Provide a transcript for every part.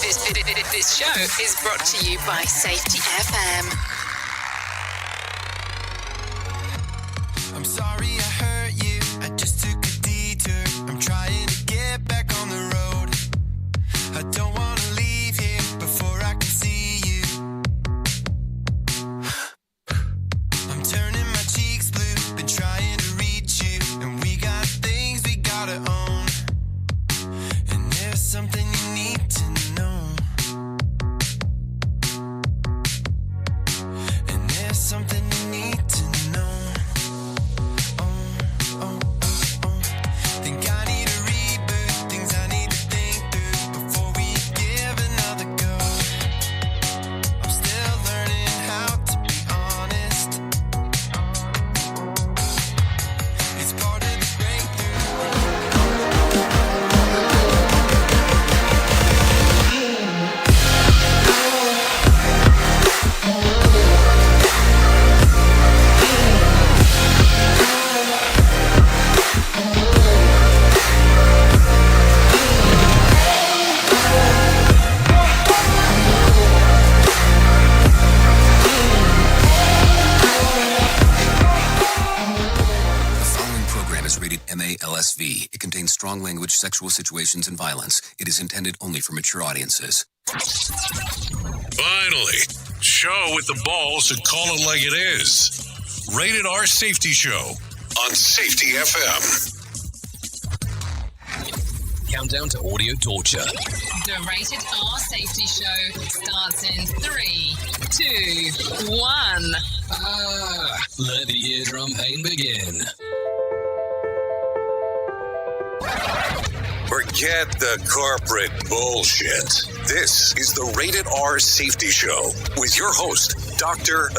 This show is brought to you by Safety FM. I'm sorry I hurt you. I just took a detour. I'm trying to get back on the road. I don't want to leave here before I can see you. I'm turning my cheeks blue. Been trying to reach you. And we got things we gotta own. And there's something you need to know. And there's something you need to know. Think I need a reboot, things I need to think through before we give another go. I'm still learning how to be honest. It's part of the breakthrough. The following program is rated MA-LSV. It contains strong language, sexual situations, and violence. It is intended only for mature audiences. Finally, show with the balls to call it like it is. Rated R Safety Show on Safety FM. Countdown to audio torture. The Rated R Safety Show starts in 3, 2, 1. Let the eardrum pain begin. Forget the corporate bullshit. This is the Rated R Safety Show with your host, Dr.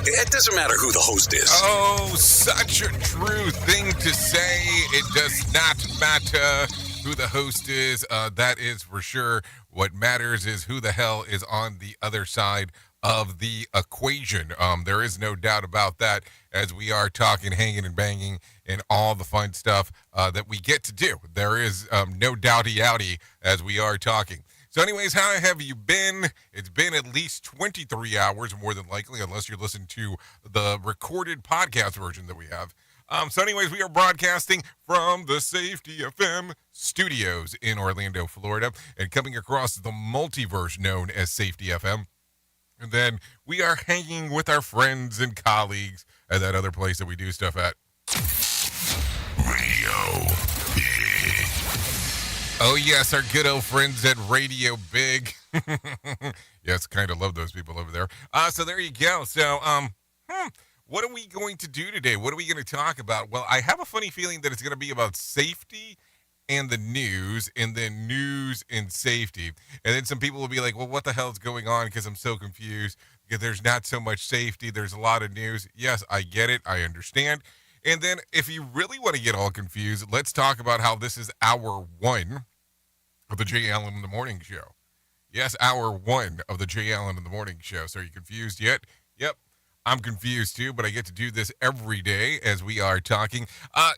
It doesn't matter who the host is. Oh, such a true thing to say. It does not matter who the host is. That is for sure. What matters is who the hell is on the other side of the equation. There is no doubt about that, as we are talking, hanging and banging and all the fun stuff that we get to do. There is no doubty-outy as we are talking. So anyways, how have you been? It's been at least 23 hours, more than likely, unless you're listening to the recorded podcast version that we have. So anyways, we are broadcasting from the Safety FM studios in Orlando, Florida, and coming across the multiverse known as Safety FM. And then we are hanging with our friends and colleagues at that other place that we do stuff at. Radio Big. Oh, yes, our good old friends at Radio Big. Yes, kind of love those people over there. So there you go. So, what are we going to do today? What are we going to talk about? Well, I have a funny feeling that it's going to be about safety and the news, and then news and safety. And then some people will be like, well, what the hell is going on? Because I'm so confused. Because there's not so much safety. There's a lot of news. Yes, I get it. I understand. And then if you really want to get all confused, let's talk about how this is hour one of the Jay Allen in the Morning Show. Yes, hour one of the Jay Allen in the Morning Show. So are you confused yet? Yep. I'm confused too, but I get to do this every day as we are talking.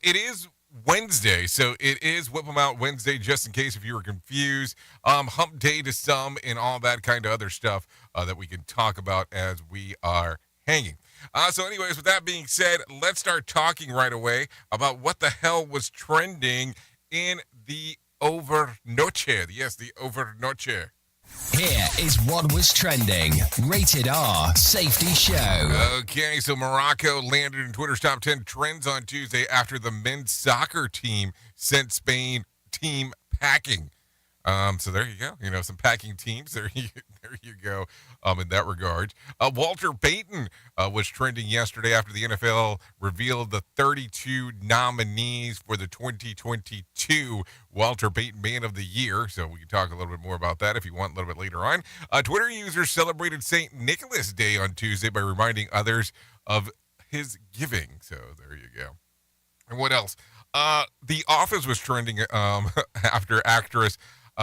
It is Wednesday, so it is Whip 'em Out Wednesday, just in case if you were confused. Hump day to some and all that kind of other stuff that we can talk about as we are hanging. So anyways, with that being said, let's start talking right away about what the hell was trending in the overnoche. Yes, the overnoche. Here is what was trending. Rated R Safety Show. Okay, so Morocco landed in Twitter's top 10 trends on Tuesday after the men's soccer team sent Spain team packing. So there you go. You know, some packing teams. There you go. In that regard, Walter Payton was trending yesterday after the NFL revealed the 32 nominees for the 2022 Walter Payton Man of the Year. So we can talk a little bit more about that if you want a little bit later on. Twitter users celebrated St. Nicholas Day on Tuesday by reminding others of his giving. So there you go. And what else? The Office was trending after actress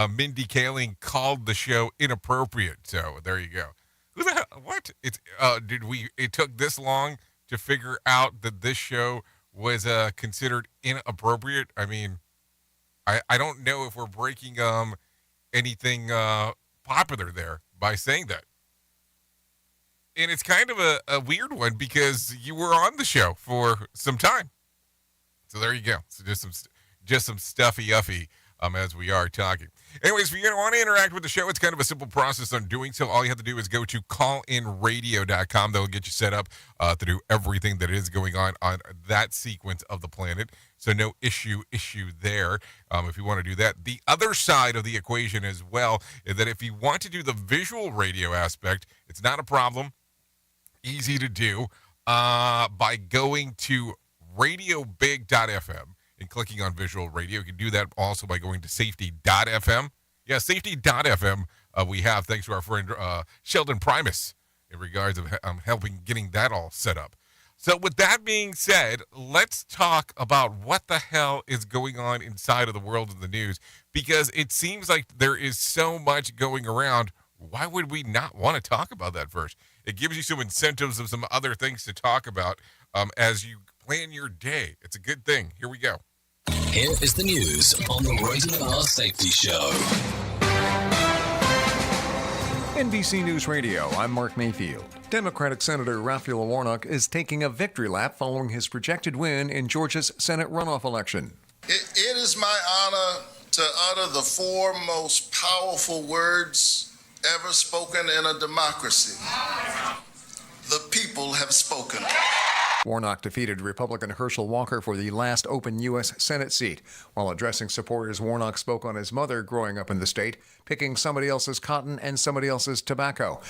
Mindy Kaling called the show inappropriate. So there you go. Who the hell? What? It took this long to figure out that this show was considered inappropriate? I mean, I don't know if we're breaking anything popular there by saying that. And it's kind of a weird one because you were on the show for some time. So there you go. So just some stuffy-uffy as we are talking. Anyways, if you want to interact with the show, it's kind of a simple process on doing so. All you have to do is go to callinradio.com. They'll get you set up to do everything that is going on that sequence of the planet. So no issue there if you want to do that. The other side of the equation as well is that if you want to do the visual radio aspect, it's not a problem. Easy to do by going to radiobig.fm and clicking on visual radio. You can do that also by going to safety.fm. Yeah, safety.fm we have, thanks to our friend Sheldon Primus in regards of helping getting that all set up. So with that being said, let's talk about what the hell is going on inside of the world of the news, because it seems like there is so much going around. Why would we not want to talk about that first? It gives you some incentives of some other things to talk about as you plan your day. It's a good thing. Here we go. Here is the news on the Rated R Safety Show. NBC News Radio, I'm Mark Mayfield. Democratic Senator Raphael Warnock is taking a victory lap following his projected win in Georgia's Senate runoff election. It is my honor to utter the four most powerful words ever spoken in a democracy. The people have spoken. Warnock defeated Republican Herschel Walker for the last open U.S. Senate seat. While addressing supporters, Warnock spoke on his mother growing up in the state, picking somebody else's cotton and somebody else's tobacco.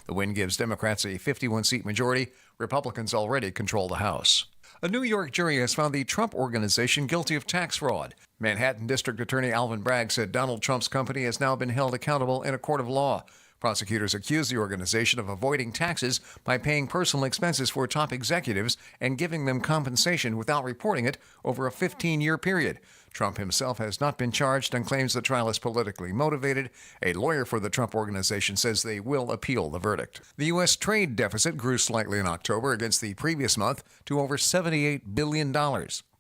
The win gives Democrats a 51-seat majority. Republicans already control the House. A New York jury has found the Trump Organization guilty of tax fraud. Manhattan District Attorney Alvin Bragg said Donald Trump's company has now been held accountable in a court of law. Prosecutors accuse the organization of avoiding taxes by paying personal expenses for top executives and giving them compensation without reporting it over a 15-year period. Trump himself has not been charged and claims the trial is politically motivated. A lawyer for the Trump Organization says they will appeal the verdict. The U.S. trade deficit grew slightly in October against the previous month to over $78 billion.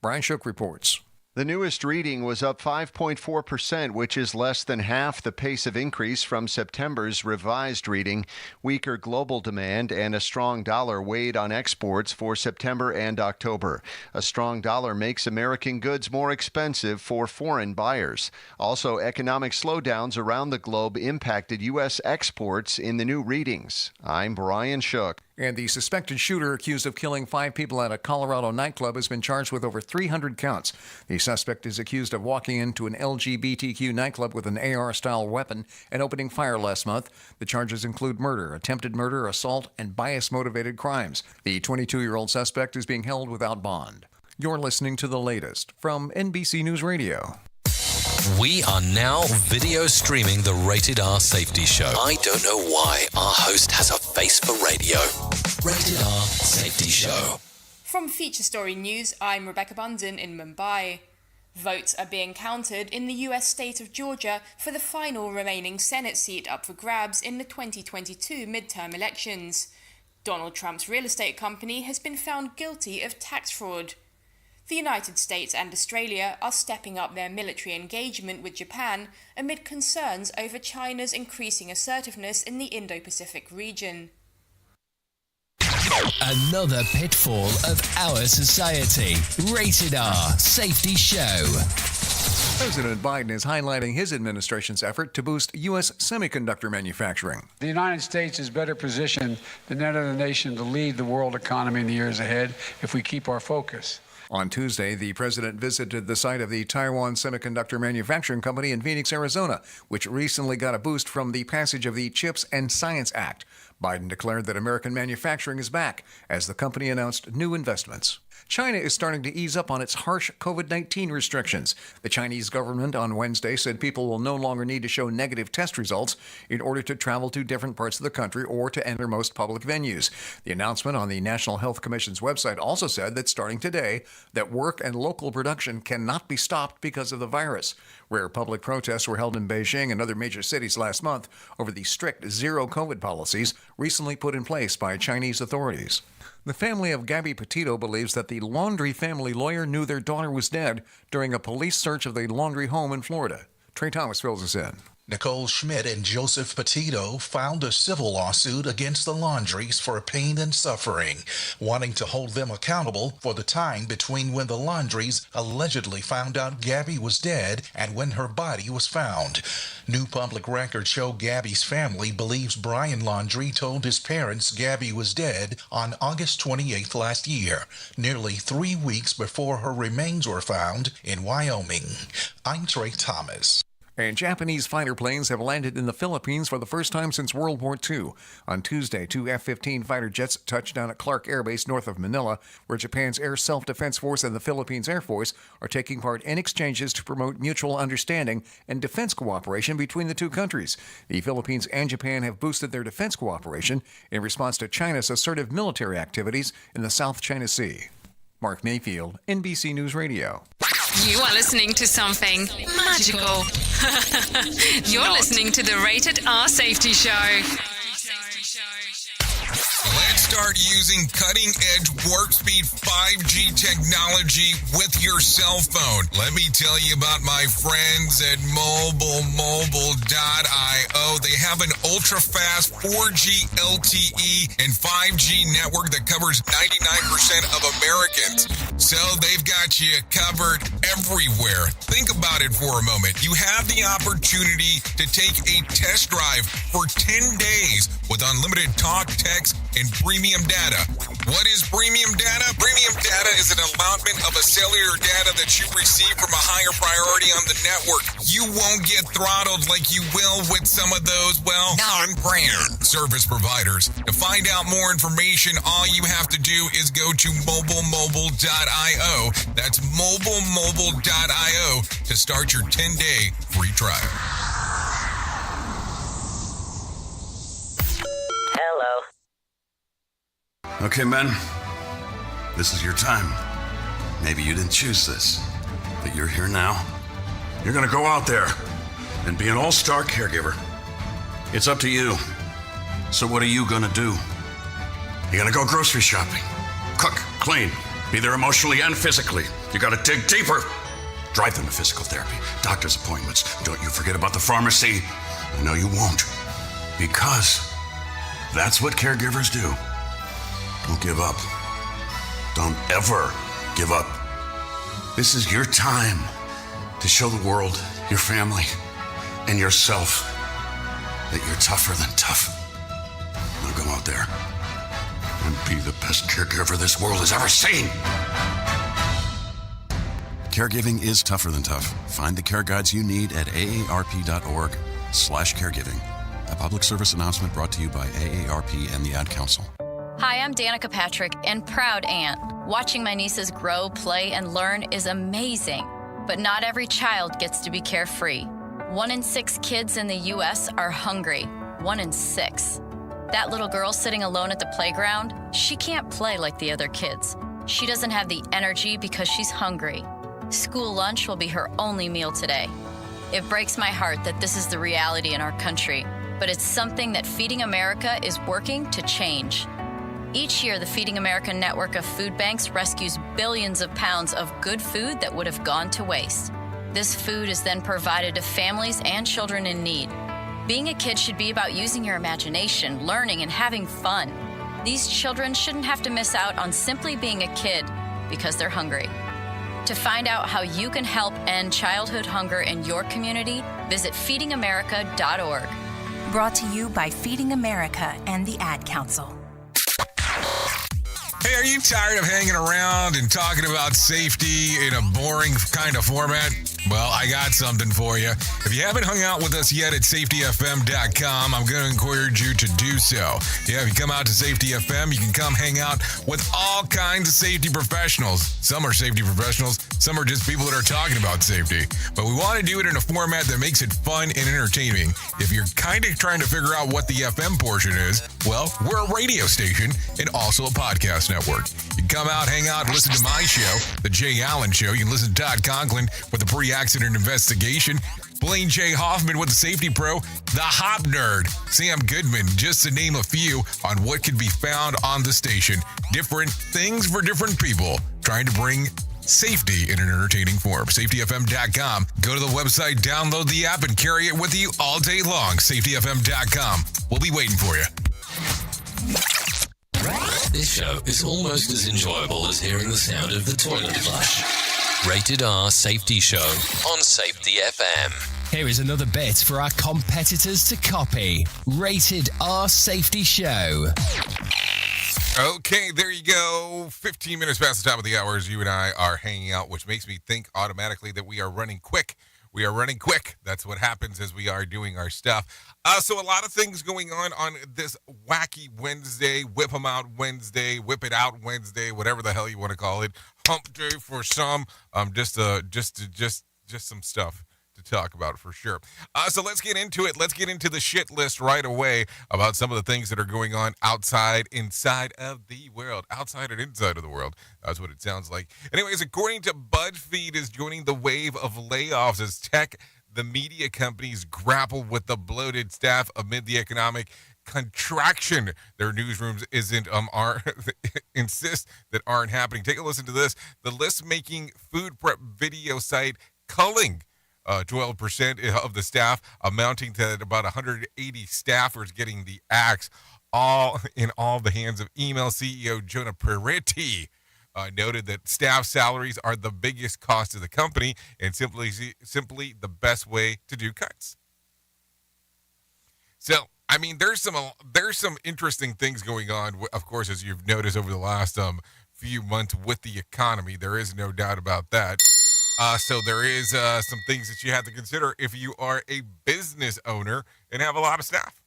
Brian Shook reports. The newest reading was up 5.4%, which is less than half the pace of increase from September's revised reading. Weaker global demand and a strong dollar weighed on exports for September and October. A strong dollar makes American goods more expensive for foreign buyers. Also, economic slowdowns around the globe impacted U.S. exports in the new readings. I'm Brian Shook. And the suspected shooter accused of killing 5 people at a Colorado nightclub has been charged with over 300 counts. The suspect is accused of walking into an LGBTQ nightclub with an AR-style weapon and opening fire last month. The charges include murder, attempted murder, assault, and bias-motivated crimes. The 22-year-old suspect is being held without bond. You're listening to the latest from NBC News Radio. We are now video streaming the Rated R Safety Show. I don't know why our host has a face for radio. Rated R Safety Show. From Feature Story News, I'm Rebecca Bundon in Mumbai. Votes are being counted in the US state of Georgia for the final remaining Senate seat up for grabs in the 2022 midterm elections. Donald Trump's real estate company has been found guilty of tax fraud. The United States and Australia are stepping up their military engagement with Japan amid concerns over China's increasing assertiveness in the Indo-Pacific region. Another pitfall of our society. Rated R Safety Show. President Biden is highlighting his administration's effort to boost U.S. semiconductor manufacturing. The United States is better positioned than any other nation to lead the world economy in the years ahead if we keep our focus. On Tuesday, the president visited the site of the Taiwan Semiconductor Manufacturing Company in Phoenix, Arizona, which recently got a boost from the passage of the CHIPS and Science Act. Biden declared that American manufacturing is back as the company announced new investments. China is starting to ease up on its harsh COVID-19 restrictions. The Chinese government on Wednesday said people will no longer need to show negative test results in order to travel to different parts of the country or to enter most public venues. The announcement on the National Health Commission's website also said that starting today, that work and local production cannot be stopped because of the virus. Rare public protests were held in Beijing and other major cities last month over the strict zero COVID policies recently put in place by Chinese authorities. The family of Gabby Petito believes that the Laundrie family lawyer knew their daughter was dead during a police search of the Laundrie home in Florida. Trey Thomas fills us in. Nicole Schmidt and Joseph Petito filed a civil lawsuit against the Laundries for pain and suffering, wanting to hold them accountable for the time between when the Laundries allegedly found out Gabby was dead and when her body was found. New public records show Gabby's family believes Brian Laundrie told his parents Gabby was dead on August 28th last year, nearly 3 weeks before her remains were found in Wyoming. I'm Trey Thomas. And Japanese fighter planes have landed in the Philippines for the first time since World War II. On Tuesday, 2 F-15 fighter jets touched down at Clark Air Base north of Manila, where Japan's Air Self-Defense Force and the Philippines Air Force are taking part in exchanges to promote mutual understanding and defense cooperation between the two countries. The Philippines and Japan have boosted their defense cooperation in response to China's assertive military activities in the South China Sea. Mark Mayfield, NBC News Radio. You are listening to something magical. You're listening to the Rated R Safety Show. Let's start using cutting-edge warp-speed 5G technology with your cell phone. Let me tell you about my friends at mobilemobile.io. They have an ultra-fast 4G LTE and 5G network that covers 99% of Americans. So they've got you covered everywhere. Think about it for a moment. You have the opportunity to take a test drive for 10 days with unlimited talk, text, and premium data. What is premium data? Premium data is an allotment of a cellular data that you receive from a higher priority on the network. You won't get throttled like you will with some of those, well, non-brand service providers. To find out more information, all you have to do is go to mobilemobile.io. That's mobilemobile.io to start your 10-day free trial. Hello. Okay, men, this is your time. Maybe you didn't choose this, but you're here now. You're gonna go out there and be an all-star caregiver. It's up to you. So what are you gonna do? You're gonna go grocery shopping, cook, clean, be there emotionally and physically. You gotta dig deeper. Drive them to physical therapy, doctor's appointments. Don't you forget about the pharmacy. I know you won't, because that's what caregivers do. Don't give up. Don't ever give up. This is your time to show the world, your family, and yourself that you're tougher than tough. Now go out there and be the best caregiver this world has ever seen. Caregiving is tougher than tough. Find the care guides you need at aarp.org/caregiving. A public service announcement brought to you by AARP and the Ad Council. Hi, I'm Danica Patrick and proud aunt. Watching my nieces grow, play, and learn is amazing. But not every child gets to be carefree. 1 in 6 kids in the U.S. are hungry. 1 in 6. That little girl sitting alone at the playground, she can't play like the other kids. She doesn't have the energy because she's hungry. School lunch will be her only meal today. It breaks my heart that this is the reality in our country, but it's something that Feeding America is working to change. Each year, the Feeding America network of food banks rescues billions of pounds of good food that would have gone to waste. This food is then provided to families and children in need. Being a kid should be about using your imagination, learning, and having fun. These children shouldn't have to miss out on simply being a kid because they're hungry. To find out how you can help end childhood hunger in your community, visit feedingamerica.org. Brought to you by Feeding America and the Ad Council. Hey, are you tired of hanging around and talking about safety in a boring kind of format? Well, I got something for you. If you haven't hung out with us yet at safetyfm.com, I'm going to encourage you to do so. Yeah, if you come out to Safety FM, you can come hang out with all kinds of safety professionals. Some are safety professionals, some are just people that are talking about safety. But we want to do it in a format that makes it fun and entertaining. If you're kind of trying to figure out what the FM portion is, well, we're a radio station and also a podcast network. You can come out, hang out, and listen to my show, The Jay Allen Show. You can listen to Todd Conklin with the pre-accident investigation, Blaine J. Hoffman with the Safety Pro, the Hop Nerd, Sam Goodman, just to name a few on what can be found on the station. Different things for different people, trying to bring Safety in an entertaining form. SafetyFM.com. Go to the website, download the app, and carry it with you all day long. SafetyFM.com. We'll be waiting for you. This show is almost as enjoyable as hearing the sound of the toilet flush. Rated R Safety Show on Safety FM. Here is another bit for our competitors to copy. Rated R Safety Show. Okay, there you go. 15 minutes past the top of the hour as you and I are hanging out, which makes me think automatically that we are running quick. We are running quick. That's what happens as we are doing our stuff. So a lot of things going on this wacky Wednesday, Whip 'em Out Wednesday, Whip It Out Wednesday, whatever the hell you want to call it. Hump Day for some. Just some stuff to talk about for sure. So let's get into it. Let's get into the shit list right away about some of the things that are going on outside, inside of the world. Outside and inside of the world. That's what it sounds like. Anyways, according to BuzzFeed is joining the wave of layoffs as the media companies grapple with the bloated staff amid the economic contraction their newsrooms insist that aren't happening. Take a listen to this. The list-making food prep video site culling 12% of the staff, amounting to about 180 staffers getting the axe, all in the hands of email CEO Jonah Peretti. Noted that staff salaries are the biggest cost of the company and simply the best way to do cuts. So, I mean, there's some interesting things going on, of course, as you've noticed over the last few months with the economy. There is no doubt about that. So there is some things that you have to consider if you are a business owner and have a lot of staff.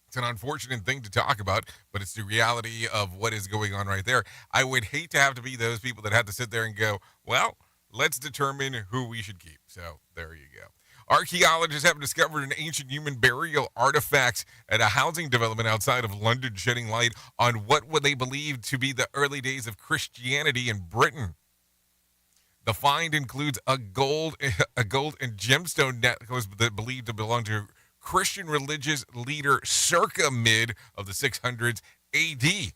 It's an unfortunate thing to talk about, but it's the reality of what is going on right there. I would hate to have to be those people that have to sit there and go, well, let's determine who we should keep. So there you go. Archaeologists have discovered an ancient human burial artifacts at a housing development outside of London, shedding light on what they believe to be the early days of Christianity in Britain. The find includes a gold and gemstone necklace that believed to belong to Christian religious leader circa mid of the 600s AD.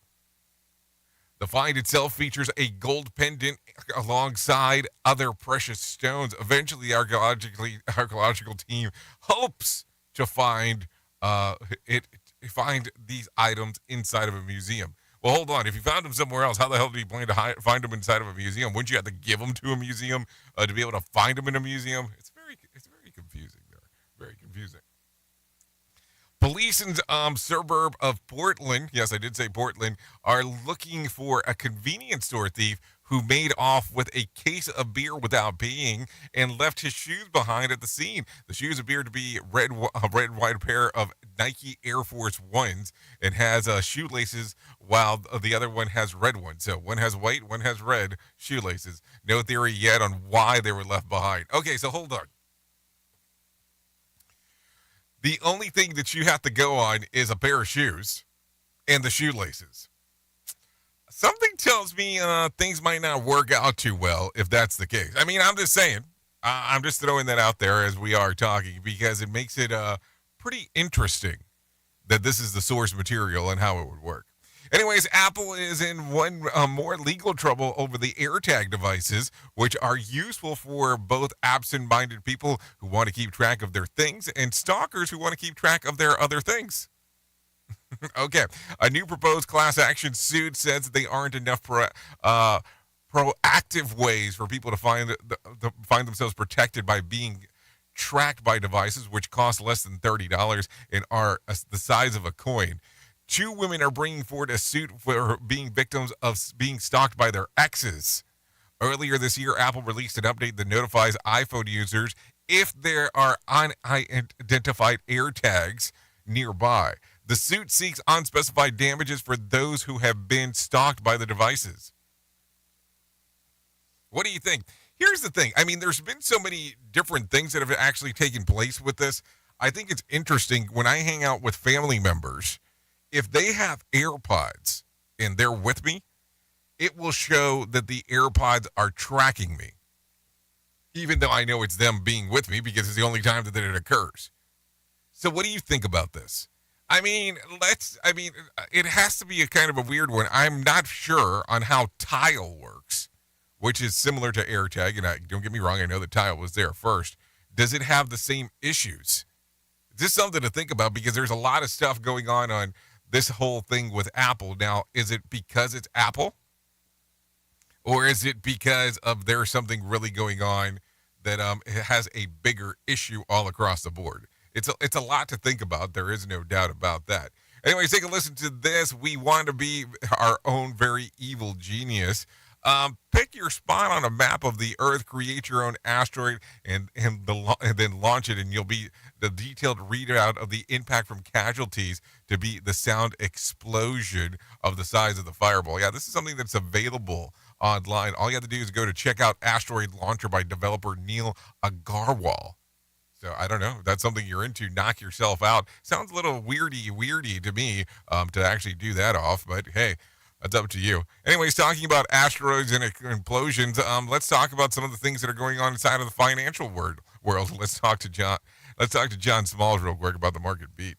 The find itself features a gold pendant alongside other precious stones. Eventually, the archaeological team hopes to find these items inside of a museum. Well, hold on. If you found them somewhere else, how the hell do you plan to find them inside of a museum? Wouldn't you have to give them to a museum to be able to find them in a museum? It's very confusing there. Very confusing. Police in suburb of Portland, yes, I did say Portland, are looking for a convenience store thief who made off with a case of beer without paying and left his shoes behind at the scene. The shoes appear to be a red and white pair of Nike Air Force Ones and has shoelaces, while the other one has red ones. So one has white, one has red shoelaces. No theory yet on why they were left behind. Okay, so hold on. The only thing that you have to go on is a pair of shoes and the shoelaces. Something tells me things might not work out too well if that's the case. I mean, I'm just saying. I'm just throwing that out there as we are talking because it makes it pretty interesting that this is the source material and how it would work. Anyways, Apple is in more legal trouble over the AirTag devices, which are useful for both absent-minded people who want to keep track of their things and stalkers who want to keep track of their other things. Okay, a new proposed class action suit says that they aren't enough proactive ways for people to find themselves protected by being tracked by devices, which cost less than $30 and are the size of a coin. 2 women are bringing forward a suit for being victims of being stalked by their exes. Earlier this year, Apple released an update that notifies iPhone users if there are unidentified AirTags nearby. The suit seeks unspecified damages for those who have been stalked by the devices. What do you think? Here's the thing. I mean, there's been so many different things that have actually taken place with this. I think it's interesting when I hang out with family members, if they have AirPods and they're with me, it will show that the AirPods are tracking me, even though I know it's them being with me because it's the only time that it occurs. So what do you think about this? I mean, it has to be a kind of a weird one. I'm not sure on how Tile works which is similar to AirTag, and don't get me wrong, I know that Tile was there first. Does it have the same issues? Just something to think about, because there's a lot of stuff going on this whole thing with Apple. Now, is it because it's Apple? Or is it because of there's something really going on that has a bigger issue all across the board? It's a lot to think about. There is no doubt about that. Anyways, take a listen to this. We want to be our own very evil genius. Pick your spot on a map of the Earth, create your own asteroid, and then launch it, and you'll be the detailed readout of the impact from casualties to be the sound explosion of the size of the fireball. Yeah, this is something that's available online. All you have to do is go to check out Asteroid Launcher by developer Neil Agarwal. So I don't know if that's something you're into. Knock yourself out. Sounds a little weirdy to me to actually do that off, but hey, that's up to you. Anyways, talking about asteroids and implosions, let's talk about some of the things that are going on inside of the financial world. Let's talk to John Smalls real quick about the market beat.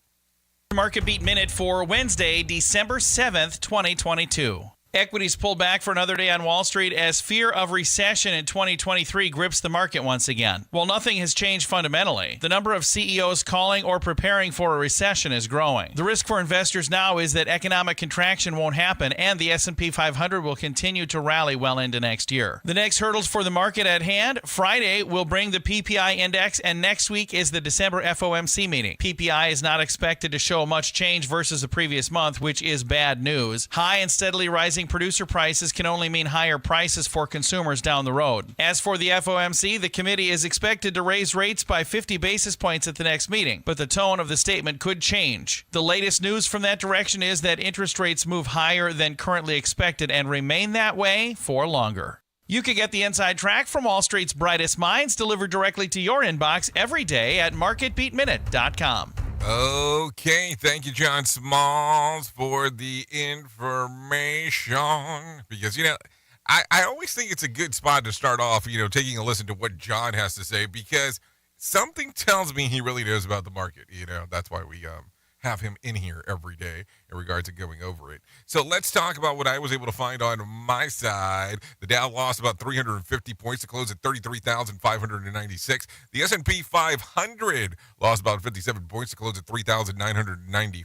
Market Beat Minute for Wednesday, December 7th, 2022. Equities pulled back for another day on Wall Street as fear of recession in 2023 grips the market once again. While nothing has changed fundamentally, the number of CEOs calling or preparing for a recession is growing. The risk for investors now is that economic contraction won't happen and the S&P 500 will continue to rally well into next year. The next hurdles for the market at hand: Friday will bring the PPI index, and next week is the December FOMC meeting. PPI is not expected to show much change versus the previous month, which is bad news. High and steadily rising producer prices can only mean higher prices for consumers down the road. As for the FOMC, the committee is expected to raise rates by 50 basis points at the next meeting, but the tone of the statement could change. The latest news from that direction is that interest rates move higher than currently expected and remain that way for longer. You can get the inside track from Wall Street's brightest minds delivered directly to your inbox every day at marketbeatminute.com. Okay, thank you, John Smalls, for the information. Because, I always think it's a good spot to start off, taking a listen to what John has to say, because something tells me he really knows about the market. That's why we have him in here every day in regards to going over it. So let's talk about what I was able to find on my side. The Dow lost about 350 points to close at 33,596. The S&P 500 lost about 57 points to close at 3,990.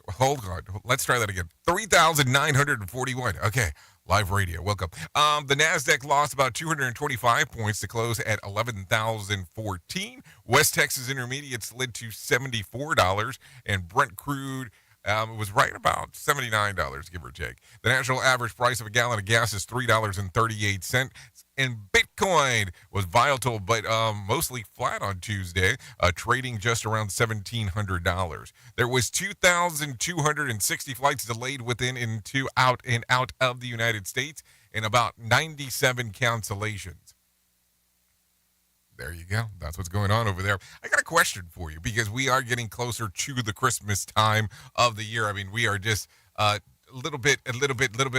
Hold on. Let's try that again. 3,941. Okay. Live radio. Welcome. The NASDAQ lost about 225 points to close at 11,014. West Texas Intermediate slid to $74, and Brent crude was right about $79, give or take. The national average price of a gallon of gas is $3.38. And Bitcoin was volatile, but mostly flat on Tuesday, trading just around $1,700. There was 2,260 flights delayed within and out of the United States, and about 97 cancellations. There you go. That's what's going on over there. I got a question for you, because we are getting closer to the Christmas time of the year. I mean, we are just a little bit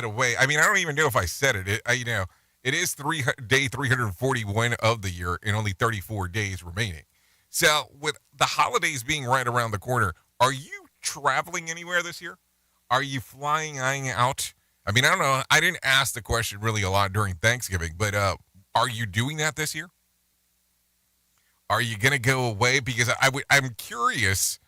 away. I mean, I don't even know if I said it. It is day 341 of the year and only 34 days remaining. So with the holidays being right around the corner, are you traveling anywhere this year? Are you flying out? I mean, I don't know. I didn't ask the question really a lot during Thanksgiving, but are you doing that this year? Are you going to go away? Because I'm curious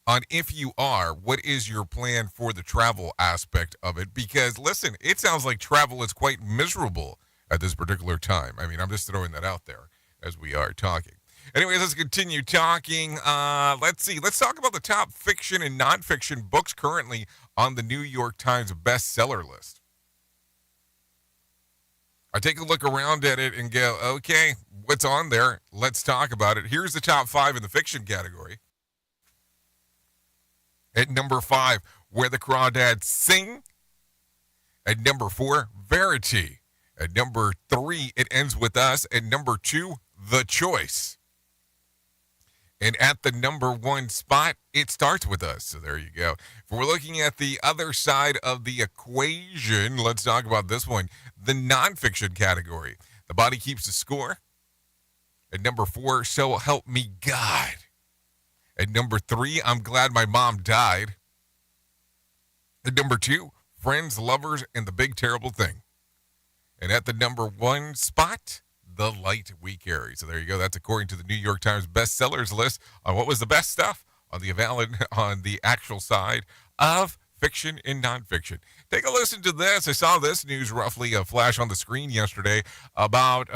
on if you are, what is your plan for the travel aspect of it? Because, listen, it sounds like travel is quite miserable at this particular time. I mean, I'm just throwing that out there as we are talking. Anyways, let's continue talking. Let's see. Let's talk about the top fiction and nonfiction books currently on the New York Times bestseller list. I take a look around at it and go, okay, what's on there? Let's talk about it. Here's the top 5 in the fiction category. At number 5, Where the Crawdads Sing. At number 4, Verity. At number 3, It Ends With Us. At number 2, The Choice. And at the number 1 spot, It Starts With Us. So there you go. If we're looking at the other side of the equation, let's talk about this one. The nonfiction category. The Body Keeps the Score. At number 4, So Help Me God. At number 3, I'm Glad My Mom Died. At number 2, Friends, Lovers, and the Big Terrible Thing. And at the number 1 spot, the light we carry. So there you go. That's according to the New York Times bestsellers list on what was the best stuff on the actual side of fiction and nonfiction. Take a listen to this. I saw this news roughly flash on the screen yesterday about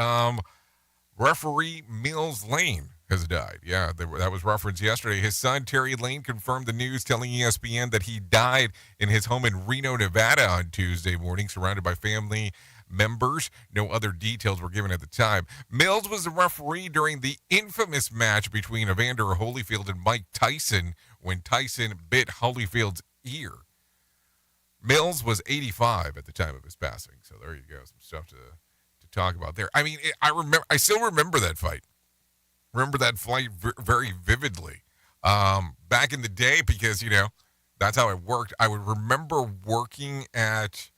referee Mills Lane has died. Yeah, that was referenced yesterday. His son, Terry Lane, confirmed the news, telling ESPN that he died in his home in Reno, Nevada on Tuesday morning, surrounded by family members. No other details were given at the time. Mills was the referee during the infamous match between Evander Holyfield and Mike Tyson when Tyson bit Holyfield's ear. Mills was 85 at the time of his passing. So there you go. Some stuff to talk about there. I mean, I still remember that fight. Remember that fight very vividly. Back in the day, because, that's how it worked. I would remember working at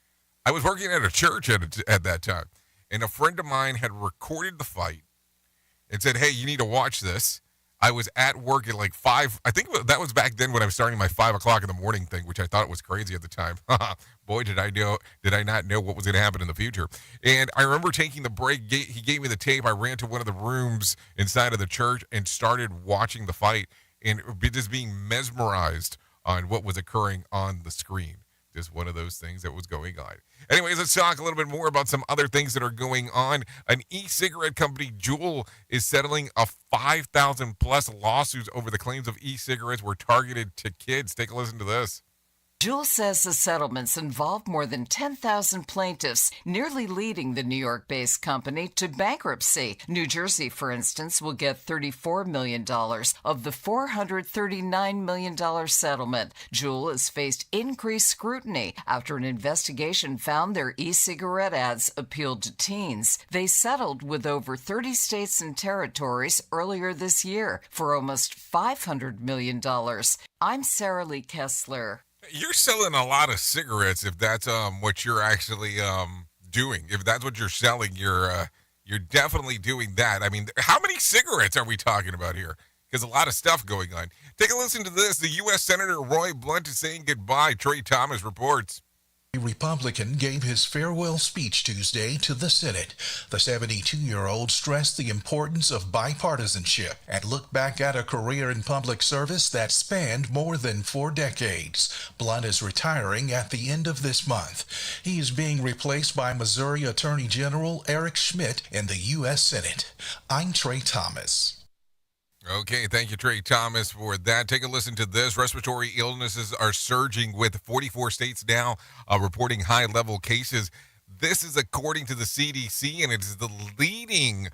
a church at that time. And a friend of mine had recorded the fight and said, hey, you need to watch this. I was at work at like 5. I think that was back then when I was starting my 5 o'clock in the morning thing, which I thought was crazy at the time. Boy, did I not know what was going to happen in the future. And I remember taking the break. He gave me the tape. I ran to one of the rooms inside of the church and started watching the fight and just being mesmerized on what was occurring on the screen. Just one of those things that was going on. Anyways, let's talk a little bit more about some other things that are going on. An e-cigarette company, Juul, is settling a 5,000 plus lawsuits over the claims of e-cigarettes were targeted to kids. Take a listen to this. Juul says the settlements involved more than 10,000 plaintiffs, nearly leading the New York-based company to bankruptcy. New Jersey, for instance, will get $34 million of the $439 million settlement. Juul has faced increased scrutiny after an investigation found their e-cigarette ads appealed to teens. They settled with over 30 states and territories earlier this year for almost $500 million. I'm Sarah Lee Kessler. You're selling a lot of cigarettes if that's what you're actually doing. If that's what you're selling, you're definitely doing that. I mean, how many cigarettes are we talking about here? Because a lot of stuff going on. Take a listen to this. The U.S. Senator Roy Blunt is saying goodbye. Trey Thomas reports. A Republican gave his farewell speech Tuesday to the Senate. The 72-year-old stressed the importance of bipartisanship and looked back at a career in public service that spanned more than 4 decades. Blunt is retiring at the end of this month. He is being replaced by Missouri Attorney General Eric Schmitt in the U.S. Senate. I'm Trey Thomas. Okay, thank you, Trey Thomas, for that. Take a listen to this. Respiratory illnesses are surging with 44 states now reporting high-level cases. This is according to the CDC, and it is leading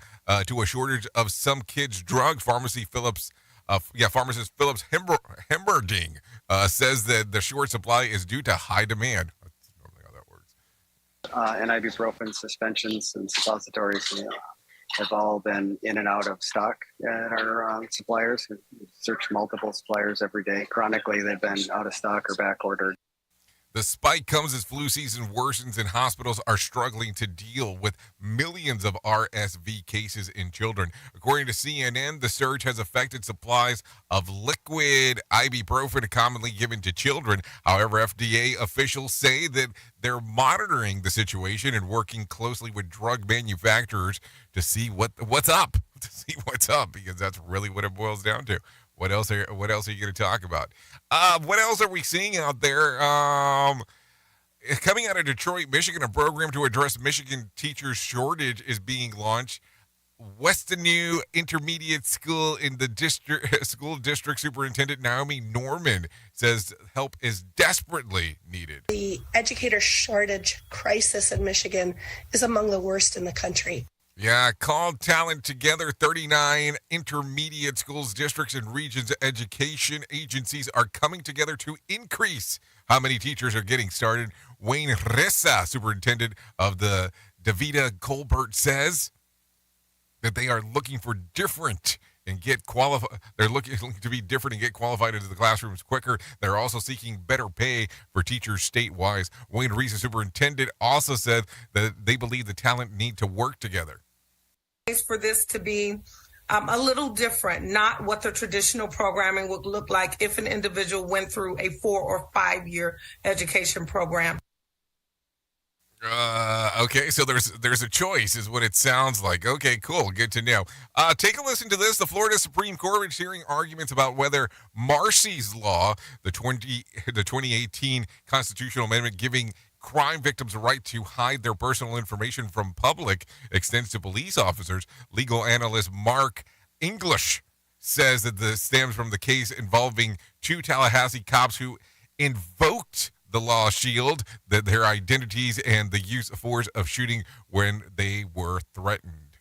to a shortage of some kids' drugs. Pharmacist Phillips Hemerding says that the short supply is due to high demand. That's normally how that works. And ibuprofen suspensions and suppositories have all been in and out of stock at our suppliers. We search multiple suppliers every day. Chronically, they've been out of stock or back ordered. The spike comes as flu season worsens and hospitals are struggling to deal with millions of RSV cases in children. According to CNN, the surge has affected supplies of liquid ibuprofen commonly given to children. However, FDA officials say that they're monitoring the situation and working closely with drug manufacturers to see what's up, because that's really what it boils down to. What else are you going to talk about? What else are we seeing out there? Coming out of Detroit, Michigan, a program to address Michigan teachers' shortage is being launched. Westonview Intermediate School in the school district superintendent Naomi Norman says help is desperately needed. The educator shortage crisis in Michigan is among the worst in the country. Yeah, called Talent Together. 39 intermediate schools, districts, and regions education agencies are coming together to increase how many teachers are getting started. Wayne Ressa, superintendent of the DeVita Colbert, says that they are looking for different and get qualified. They're looking to be different and get qualified into the classrooms quicker. They're also seeking better pay for teachers statewide. Wayne Ressa, superintendent, also said that they believe the talent need to work together. For this to be a little different, not what the traditional programming would look like if an individual went through a 4 or 5 year education program. Okay, so there's a choice, is what it sounds like. Okay, cool, good to know. Take a listen to this. The Florida Supreme Court is hearing arguments about whether Marsy's Law, the 2018 constitutional amendment giving crime victims a right to hide their personal information from public, extends to police officers. Legal analyst Mark English says that this stems from the case involving two Tallahassee cops who invoked the law shield that their identities and the use of force of shooting when they were threatened.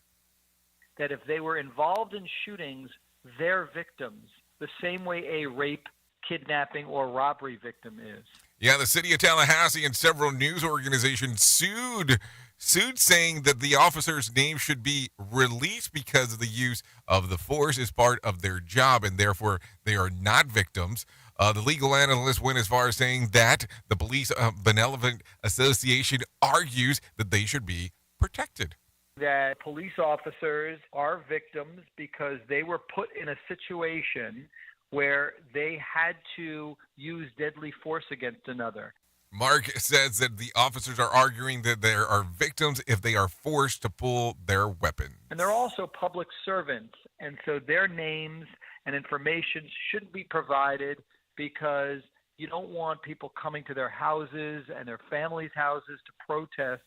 That if they were involved in shootings, they're victims, the same way a rape, kidnapping, or robbery victim is. Yeah, the city of Tallahassee and several news organizations sued saying that the officers' names should be released because of the use of the force is part of their job, and therefore they are not victims. The legal analyst went as far as saying that the Police Benevolent Association argues that they should be protected. That police officers are victims because they were put in a situation where they had to use deadly force against another. Mark says that the officers are arguing that there are victims if they are forced to pull their weapons. And they're also public servants, and so their names and information shouldn't be provided because you don't want people coming to their houses and their families' houses to protest.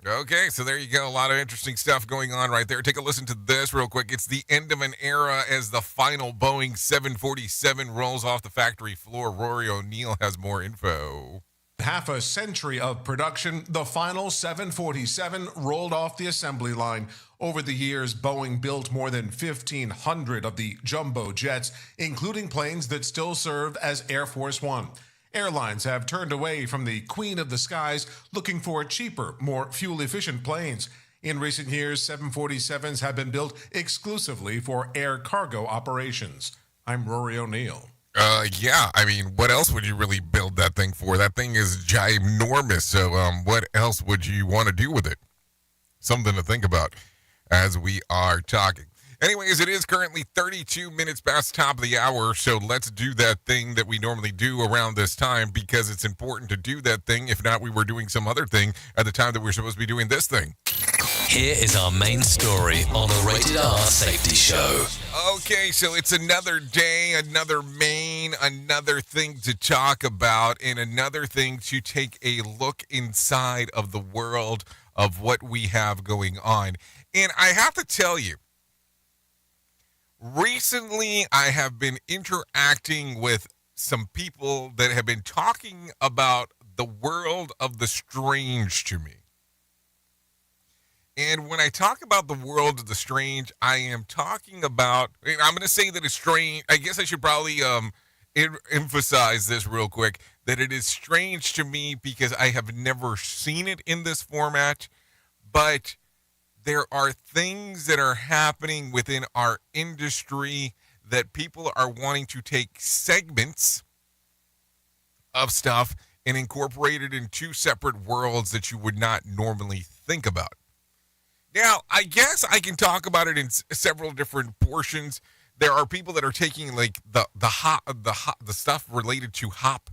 Okay, so there you go. A lot of interesting stuff going on right there. Take a listen to this real quick. It's the end of an era as the final Boeing 747 rolls off the factory floor. Rory O'Neill has more info. Half a century of production, the final 747 rolled off the assembly line. Over the years, Boeing built more than 1,500 of the jumbo jets, including planes that still serve as Air Force One. Airlines have turned away from the Queen of the Skies, looking for cheaper, more fuel-efficient planes. In recent years, 747s have been built exclusively for air cargo operations. I'm Rory O'Neill. Yeah, I mean, what else would you really build that thing for? That thing is ginormous, so what else would you want to do with it? Something to think about as we are talking. Anyways, it is currently 32 minutes past the top of the hour, so let's do that thing that we normally do around this time because it's important to do that thing. If not, we were doing some other thing at the time that we were supposed to be doing this thing. Here is our main story on the Rated R Safety Show. Okay, so it's another day, another main, another thing to talk about, and another thing to take a look inside of the world of what we have going on. And I have to tell you, recently I have been interacting with some people that have been talking about the world of the strange to me. And when I talk about the world of the strange, I am talking about, I'm going to say that it's strange. I guess I should probably emphasize this real quick, that it is strange to me because I have never seen it in this format, but there are things that are happening within our industry that people are wanting to take segments of stuff and incorporate it in two separate worlds that you would not normally think about. Now, I guess I can talk about it in several different portions. There are people that are taking like the stuff related to hop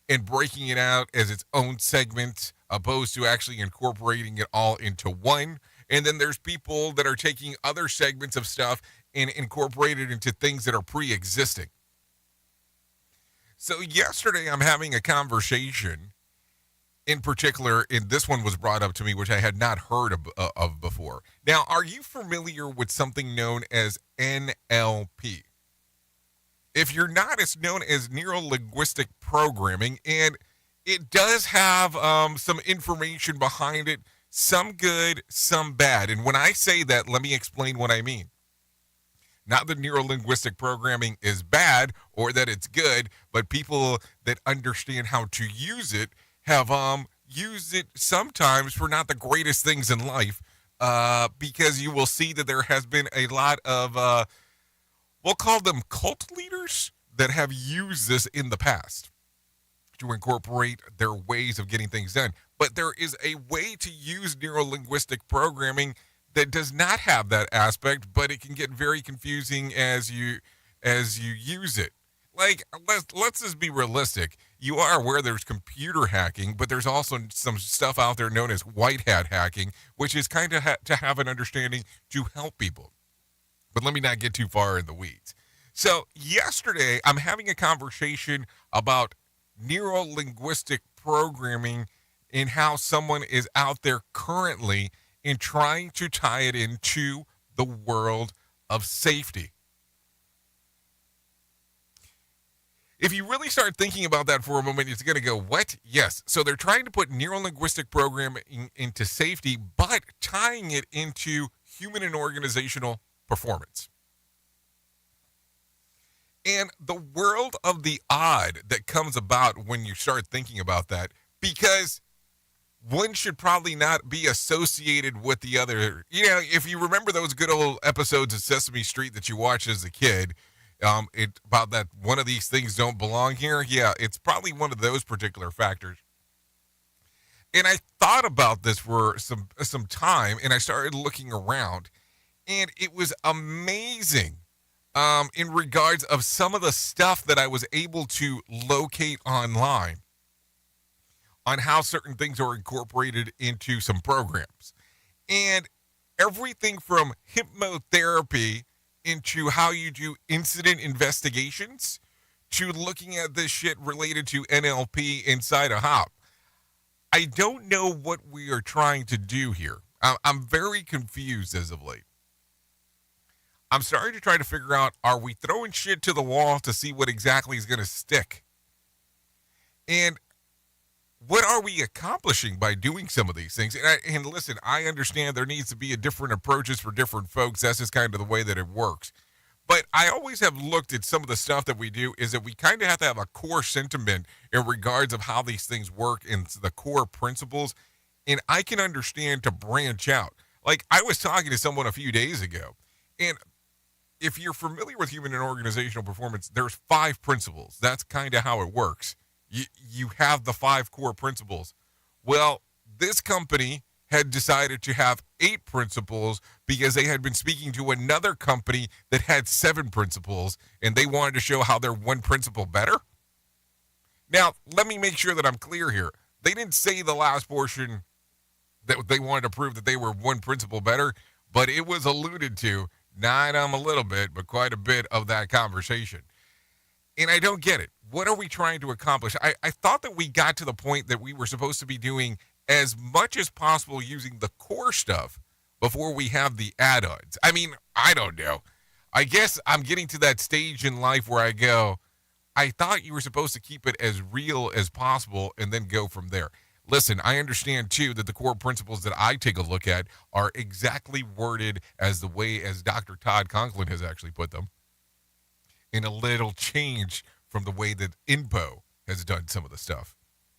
and breaking it out as its own segment, opposed to actually incorporating it all into one. And then there's people that are taking other segments of stuff and incorporate it into things that are pre-existing. So yesterday, I'm having a conversation. In particular, and this one was brought up to me, which I had not heard of before. Now, are you familiar with something known as NLP? If you're not, it's known as neuro-linguistic programming, and it does have some information behind it, some good, some bad. And when I say that, let me explain what I mean. Not that neuro-linguistic programming is bad or that it's good, but people that understand how to use it have used it sometimes for not the greatest things in life, because you will see that there has been a lot of, we'll call them cult leaders that have used this in the past to incorporate their ways of getting things done. But there is a way to use neuro-linguistic programming that does not have that aspect, but it can get very confusing as you use it. Like, let's just be realistic. You are aware there's computer hacking, but there's also some stuff out there known as white hat hacking, which is kind of to have an understanding to help people. But let me not get too far in the weeds. So yesterday, I'm having a conversation about neuro-linguistic programming and how someone is out there currently in trying to tie it into the world of safety. If you really start thinking about that for a moment, it's going to go, what? Yes. So they're trying to put neuro-linguistic programming into safety, but tying it into human and organizational performance. And the world of the odd that comes about when you start thinking about that, because one should probably not be associated with the other. You know, if you remember those good old episodes of Sesame Street that you watched as a kid, about that one of these things don't belong here. Yeah, it's probably one of those particular factors. And I thought about this for some time, and I started looking around, and it was amazing in regards of some of the stuff that I was able to locate online on how certain things are incorporated into some programs. And everything from hypnotherapy into how you do incident investigations to looking at this shit related to NLP inside a HOP. I don't know what we are trying to do here. I'm very confused as of late. I'm starting to try to figure out, are we throwing shit to the wall to see what exactly is going to stick? And what are we accomplishing by doing some of these things? And listen, I understand there needs to be a different approaches for different folks. That's just kind of the way that it works. But I always have looked at some of the stuff that we do is that we kind of have to have a core sentiment in regards of how these things work and the core principles. And I can understand to branch out. Like, I was talking to someone a few days ago, and if you're familiar with human and organizational performance, there's 5 principles. That's kind of how it works. You have the 5 core principles. Well, this company had decided to have 8 principles because they had been speaking to another company that had 7 principles, and they wanted to show how they're one principle better. Now, let me make sure that I'm clear here. They didn't say the last portion that they wanted to prove that they were one principle better, but it was alluded to, not a little bit, but quite a bit of that conversation. And I don't get it. What are we trying to accomplish? I thought that we got to the point that we were supposed to be doing as much as possible using the core stuff before we have the add-ons. I mean, I don't know. I guess I'm getting to that stage in life where I go, I thought you were supposed to keep it as real as possible and then go from there. Listen, I understand, too, that the core principles that I take a look at are exactly worded as the way as Dr. Todd Conklin has actually put them, in a little change from the way that INPO has done some of the stuff.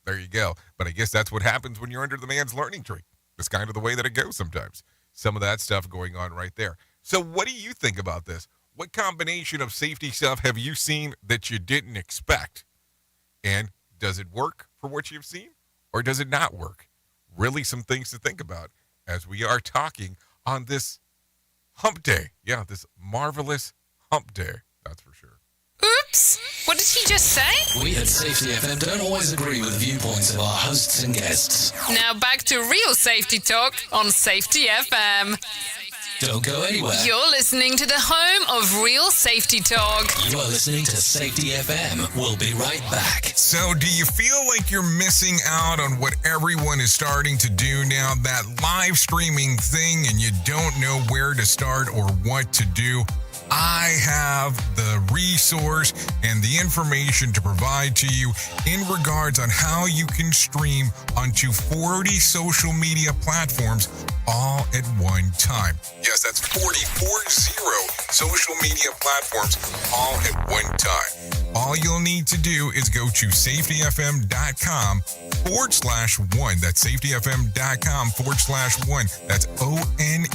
There you go. But I guess that's what happens when you're under the man's learning tree. It's kind of the way that it goes sometimes. Some of that stuff going on right there. So what do you think about this? What combination of safety stuff have you seen that you didn't expect? And does it work for what you've seen? Or does it not work? Really some things to think about as we are talking on this hump day. Yeah, this marvelous hump day. That's for sure. Oops! What did he just say? We at Safety FM don't always agree with the viewpoints of our hosts and guests. Now back to real safety talk on Safety FM. Don't go anywhere. You're listening to the home of real safety talk. You are listening to Safety FM. We'll be right back. So, do you feel like you're missing out on what everyone is starting to do now? That live streaming thing, and you don't know where to start or what to do? I have the resource and the information to provide to you in regards on how you can stream onto 40 social media platforms all at one time. Yes, that's 40 social media platforms all at one time. All you'll need to do is go to safetyfm.com/1. That's safetyfm.com/1. That's ONE.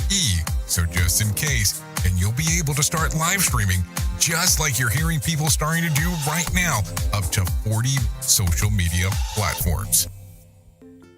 So just in case, and you'll be able to start live streaming just like you're hearing people starting to do right now, up to 40 social media platforms.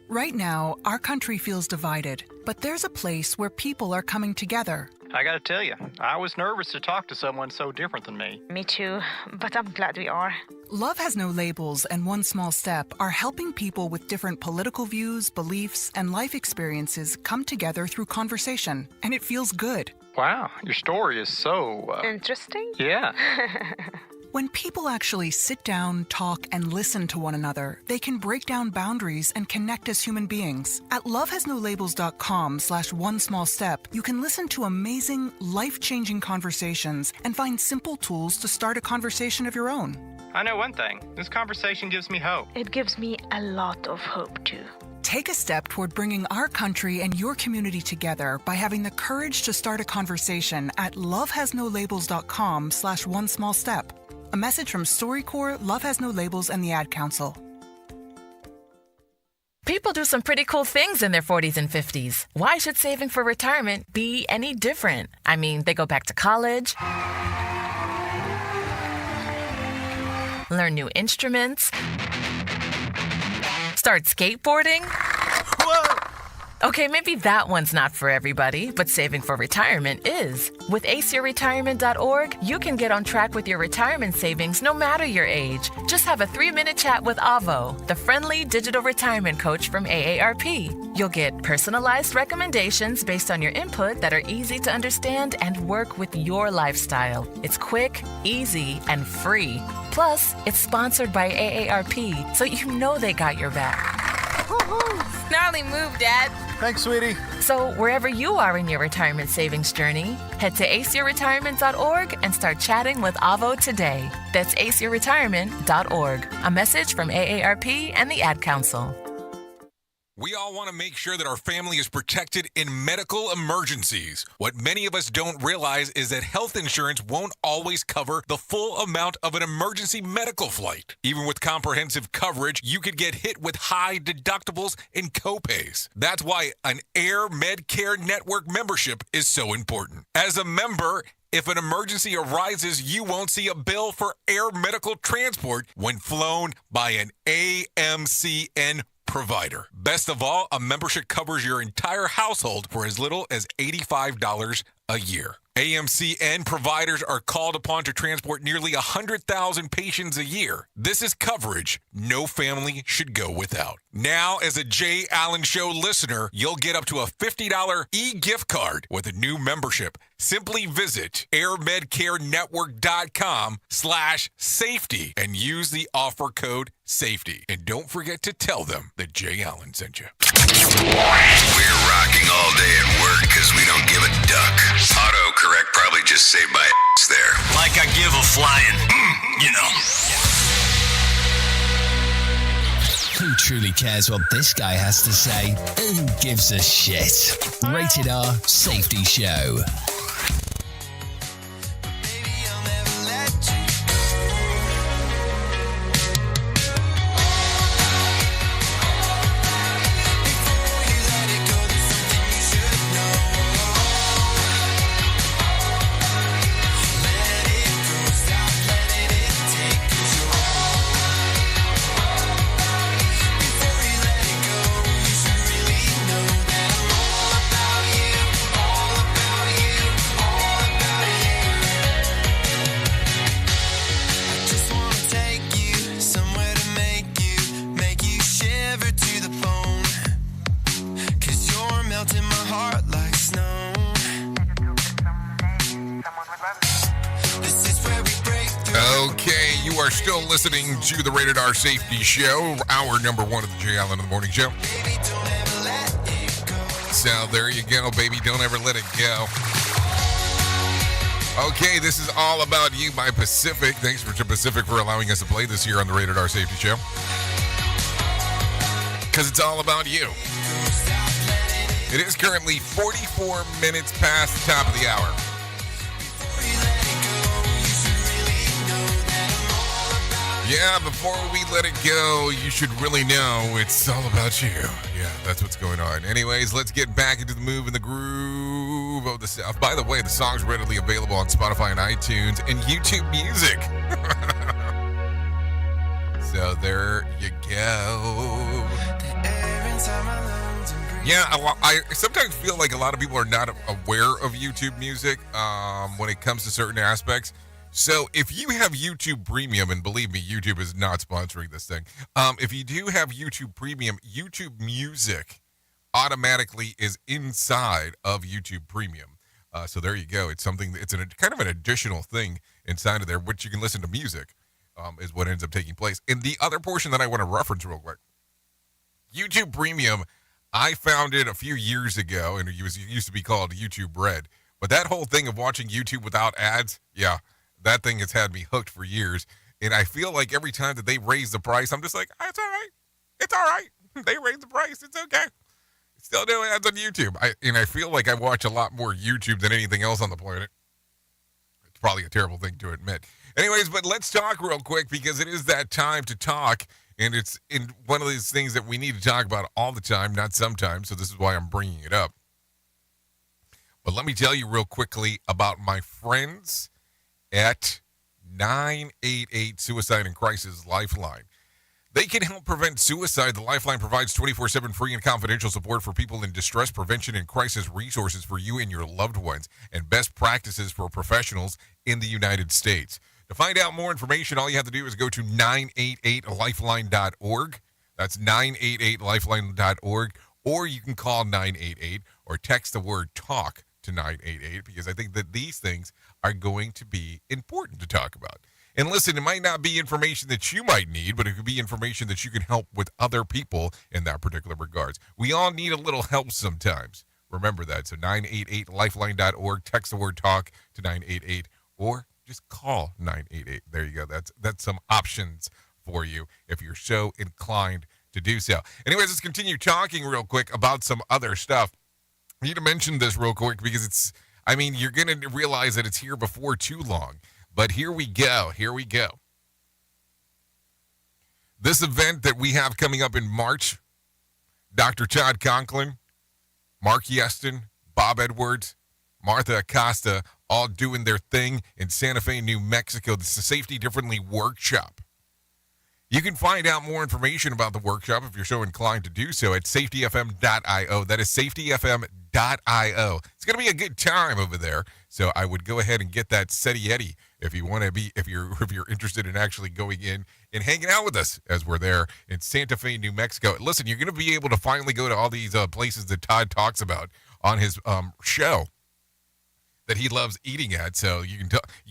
Right now, our country feels divided, but there's a place where people are coming together. I gotta tell you, I was nervous to talk to someone so different than me. Me too, but I'm glad we are. Love Has No Labels and One Small Step are helping people with different political views, beliefs, and life experiences come together through conversation, and it feels good. Wow, your story is so... Interesting? Yeah. When people actually sit down, talk, and listen to one another, they can break down boundaries and connect as human beings. At lovehasnolabels.com/onesmallstep, you can listen to amazing, life-changing conversations and find simple tools to start a conversation of your own. I know one thing. This conversation gives me hope. It gives me a lot of hope, too. Take a step toward bringing our country and your community together by having the courage to start a conversation at lovehasnolabels.com/onesmallstep. A message from StoryCorps, Love Has No Labels, and the Ad Council. People do some pretty cool things in their 40s and 50s. Why should saving for retirement be any different? I mean, they go back to college, learn new instruments, start skateboarding. Whoa! Okay, maybe that one's not for everybody, but saving for retirement is. With aceyourretirement.org, you can get on track with your retirement savings no matter your age. Just have a 3-minute chat with Avo, the friendly digital retirement coach from AARP. You'll get personalized recommendations based on your input that are easy to understand and work with your lifestyle. It's quick, easy, and free. Plus, it's sponsored by AARP, so you know they got your back. Gnarly move, Dad. Thanks, sweetie. So wherever you are in your retirement savings journey, head to aceyourretirement.org and start chatting with Avo today. That's aceyourretirement.org. A message from AARP and the Ad Council. We all want to make sure that our family is protected in medical emergencies. What many of us don't realize is that health insurance won't always cover the full amount of an emergency medical flight. Even with comprehensive coverage, you could get hit with high deductibles and copays. That's why an Air Medcare Network membership is so important. As a member, if an emergency arises, you won't see a bill for air medical transport when flown by an AMCN provider. Best of all, a membership covers your entire household for as little as $85 a year. AMCN providers are called upon to transport nearly 100,000 patients a year. This is coverage no family should go without. Now, as a Jay Allen Show listener, you'll get up to a $50 e-gift card with a new membership. Simply visit airmedcarenetwork.com/safety and use the offer code SAFETY. And don't forget to tell them that Jay Allen sent you. We're rocking all day at work because we don't give a duck. Autocorrect probably just saved my ass there. Like I give a flying, you know. Who truly cares what this guy has to say? Who gives a shit? Rated R Safety Show. Listening to the Rated R Safety Show, hour number 1 of the Jay Allen in the Morning Show. So there you go, baby. Don't ever let it go. Okay, this is All About You by Pacific. Thanks to Pacific for allowing us to play this here on the Rated R Safety Show. Because it's all about you. It is currently 44 minutes past the top of the hour. Yeah, before we let it go, you should really know it's all about you. Yeah, that's what's going on. Anyways, let's get back into the move and the groove of the South. By the way, the song's readily available on Spotify and iTunes and YouTube Music. So there you go. The air inside my lungs and breathe. Yeah, I sometimes feel like a lot of people are not aware of YouTube Music when it comes to certain aspects. So if you have YouTube Premium, and believe me, YouTube is not sponsoring this thing. If you do have YouTube Premium, YouTube Music automatically is inside of YouTube Premium. So there you go. It's something. It's kind of an additional thing inside of there, which you can listen to music. Is what ends up taking place. And the other portion that I want to reference real quick, YouTube Premium, I found it a few years ago, and it used to be called YouTube Red. But that whole thing of watching YouTube without ads, yeah, that thing has had me hooked for years. And I feel like every time that they raise the price, I'm just like, it's all right. It's all right. They raised the price. It's okay. Still doing ads on YouTube. I feel like I watch a lot more YouTube than anything else on the planet. It's probably a terrible thing to admit. Anyways, but let's talk real quick because it is that time to talk, and it's in one of these things that we need to talk about all the time, not sometimes, so this is why I'm bringing it up. But let me tell you real quickly about my friends at 988 Suicide and Crisis Lifeline. They can help prevent suicide. The Lifeline provides 24/7 free and confidential support for people in distress, prevention, and crisis resources for you and your loved ones, and best practices for professionals in the United States. To find out more information, all you have to do is go to 988lifeline.org. That's 988lifeline.org. Or you can call 988 or text the word TALK to 988 because I think that these things are going to be important to talk about. And listen, it might not be information that you might need, but it could be information that you can help with other people in that particular regards. We all need a little help sometimes. Remember that. So 988lifeline.org, text the word TALK to 988, or just call 988. There you go. That's some options for you if you're so inclined to do so. Anyways, let's continue talking real quick about some other stuff. I need to mention this real quick because you're going to realize that it's here before too long. But here we go. This event that we have coming up in March, Dr. Todd Conklin, Mark Yeston, Bob Edwards, Martha Acosta, all doing their thing in Santa Fe, New Mexico. This is the Safety Differently Workshop. You can find out more information about the workshop if you're so inclined to do so at safetyfm.io. That is safetyfm.io. It's going to be a good time over there. So I would go ahead and get that SETI Yeti if you want to be, if you're interested in actually going in and hanging out with us as we're there in Santa Fe, New Mexico. Listen, you're going to be able to finally go to all these places that Todd talks about on his show that he loves eating at. So you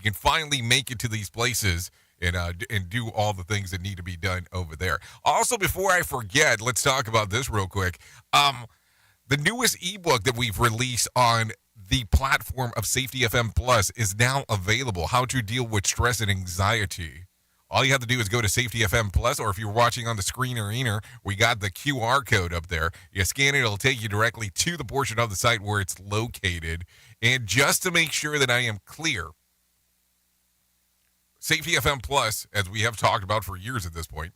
can finally make it to these places and do all the things that need to be done over there. Also, before I forget, let's talk about this real quick. The newest ebook that we've released on the platform of Safety FM Plus is now available. How to deal with stress and anxiety. All you have to do is go to Safety FM Plus, or if you're watching on the screener, we got the QR code up there. You scan it, it'll take you directly to the portion of the site where it's located. And just to make sure that I am clear, Safety FM Plus, as we have talked about for years at this point,